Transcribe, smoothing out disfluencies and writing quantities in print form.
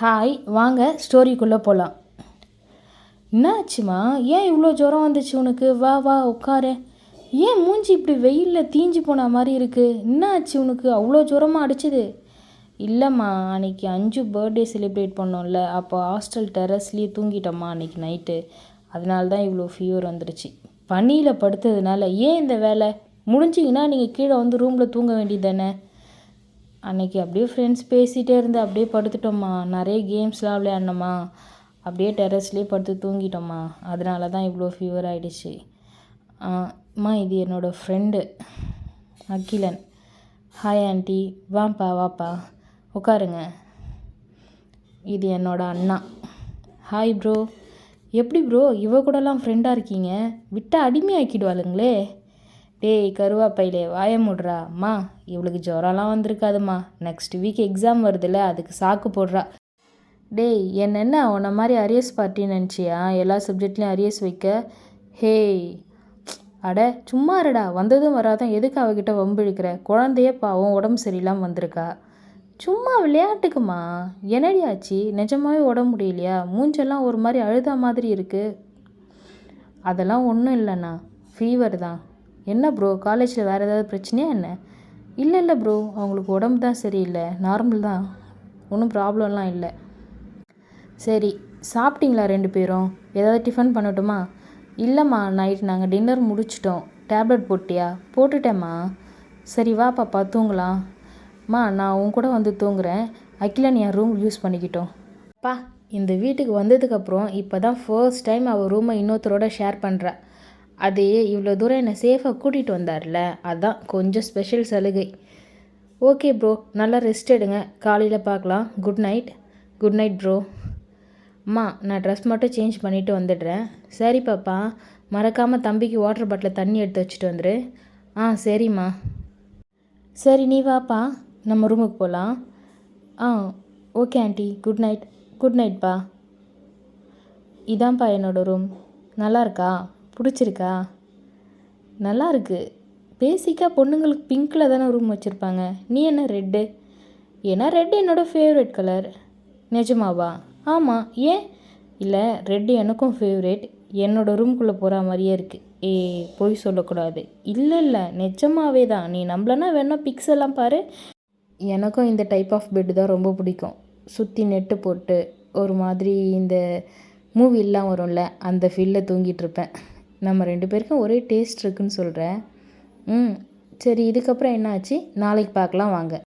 Hi, வாங்க ஸ்டோரிக்குள்ளே போகலாம். என்னாச்சுமா? ஏன் இவ்வளோ ஜுரம் வந்துச்சு உனக்கு? வா வா உட்காரு. ஏன் மூஞ்சி இப்படி வெயிலில் தீஞ்சு போன மாதிரி இருக்குது? என்னாச்சு உனக்கு? அவ்வளோ ஜுரமாக அடிச்சுது? இல்லைம்மா, அன்றைக்கி அஞ்சு பர்த்டே செலிப்ரேட் பண்ணோம்ல, அப்போ ஹாஸ்டல் டெரஸ்லேயே தூங்கிட்டோம்மா அன்றைக்கி நைட்டு. அதனால தான் இவ்வளோ ஃபீவர் வந்துடுச்சு. பனியில் படுத்ததுனால. ஏன் இந்த வேலை முடிஞ்சிங்கன்னா நீங்கள் கீழே வந்து ரூமில் தூங்க வேண்டியது தானே? அன்றைக்கி அப்படியே ஃப்ரெண்ட்ஸ் பேசிகிட்டே இருந்து அப்படியே படுத்துட்டோம்மா. நிறைய கேம்ஸ்லாம் விளையாடணுமா, அப்படியே டெரஸ்லேயே படுத்து தூங்கிட்டோம்மா. அதனால தான் இவ்வளோ ஃபீவர் ஆகிடுச்சு. அம்மா, இது என்னோடய ஃப்ரெண்டு அகிலன். Hi aunty. வாப்பா வாப்பா உட்காருங்க. இது என்னோடய அண்ணா. Hi bro. எப்படி ப்ரோ இவ கூடலாம் ஃப்ரெண்டாக இருக்கீங்க? விட்டால் அடிமையாக்கிடுவாளுங்களே. டேய் கருவாப்பையிலே, வாய மூடுறா. அம்மா, இவளுக்கு ஜுரம்லாம் வந்திருக்காதும்மா. நெக்ஸ்ட் வீக் எக்ஸாம் வருதுல்ல, அதுக்கு சாக்கு போடுறா. டேய், என்ன உன்ன மாதிரி அரியர்ஸ் பார்ட்டின்னு நினச்சியா எல்லா சப்ஜெக்ட்லேயும் அரியர்ஸ் வைக்க? ஹேய், அட சும்மா இருடா. வந்ததும் வராதான் எதுக்கு அவகிட்ட வம்பு இழுக்கிற? குழந்தையே பாவம் உடம்பு சரியில்லாமல் வந்திருக்கா. சும்மா விளையாட்டுக்குமா. என்னடி ஆச்சு? நிஜமாவே உடம்பு முடியலையா? மூஞ்செல்லாம் ஒரு மாதிரி அழுத மாதிரி இருக்குது. அதெல்லாம் ஒன்றும் இல்லைண்ணா, ஃபீவர் தான். என்ன ப்ரோ, காலேஜில் வேறு ஏதாவது பிரச்சனையா என்ன? இல்லை ப்ரோ, அவங்களுக்கு உடம்பு தான் சரியில்லை. நார்மல் தான், ஒன்றும் ப்ராப்ளம்லாம் இல்லை. சரி, சாப்பிட்டீங்களா 2 பேரும்? ஏதாவது டிஃபன் பண்ணட்டுமா? இல்லைம்மா, நைட் நாங்கள் டின்னர் முடிச்சிட்டோம். டேப்லெட் போட்டியா? போட்டுட்டேம்மா. சரி வா பாப்பா தூங்கலாம். மா, நான் உன் கூட வந்து தூங்குறேன். அகிலன் என் ரூம் யூஸ் பண்ணிக்கிட்டோம். அப்பா, இந்த வீட்டுக்கு வந்ததுக்கப்புறம் இப்போ தான் ஃபர்ஸ்ட் டைம் அவள் ரூமை இன்னொருத்தரோட ஷேர் பண்ணுறா. அது இவ்வளோ தூரம் என்னை சேஃபாக கூட்டிகிட்டு வந்தார்ல, அதான் கொஞ்சம் ஸ்பெஷல் சலுகை. ஓகே ப்ரோ, நல்லா ரெஸ்ட் எடுங்க. காலையில் பார்க்கலாம். Good night. Good night bro. அம்மா, நான் ட்ரெஸ் மட்டும் சேஞ்ச் பண்ணிவிட்டு வந்துடுறேன். சரி பாப்பா, மறக்காமல் தம்பிக்கு வாட்டர் பாட்டில் தண்ணி எடுத்து வச்சுட்டு வந்துடு. சரிம்மா. சரி நீ வாப்பா, நம்ம ரூமுக்கு போகலாம். Okay aunty. Good night. Good நைட்ப்பா. இதான்ப்பா என்னோடய ரூம். நல்லா இருக்கா? பிடிச்சிருக்கா? நல்லா இருக்குது. பேசிக்காக பொண்ணுங்களுக்கு பிங்க்கில் தானே ரூம் வச்சுருப்பாங்க. நீ என்ன ரெட்டு? ஏன்னா ரெட் என்னோடய ஃபேவரட் கலர். நிஜமாவா? ஆமாம். ஏன்? இல்லை, ரெட்டு எனக்கும் ஃபேவரேட். என்னோடய ரூம்குள்ளே போகிற மாதிரியே இருக்குது. பொய் சொல்லக்கூடாது. இல்லை நிஜமாவே தான். நீ நம்மளனா வேணால் பிக்ஸ் எல்லாம் பாரு. எனக்கும் இந்த டைப் ஆஃப் பெட்டு தான் ரொம்ப பிடிக்கும். சுற்றி நெட்டு போட்டு ஒரு மாதிரி இந்த மூவிலாம் வரும்ல, அந்த ஃபீல்டில் தூங்கிட்டுருப்பேன். நம்ம 2 பேருக்கும் ஒரே டேஸ்ட் இருக்குதுன்னு சொல்கிறேன். சரி, இதுக்கப்புறம் என்ன ஆச்சு? நாளைக்கு பார்க்கலாம் வாங்க.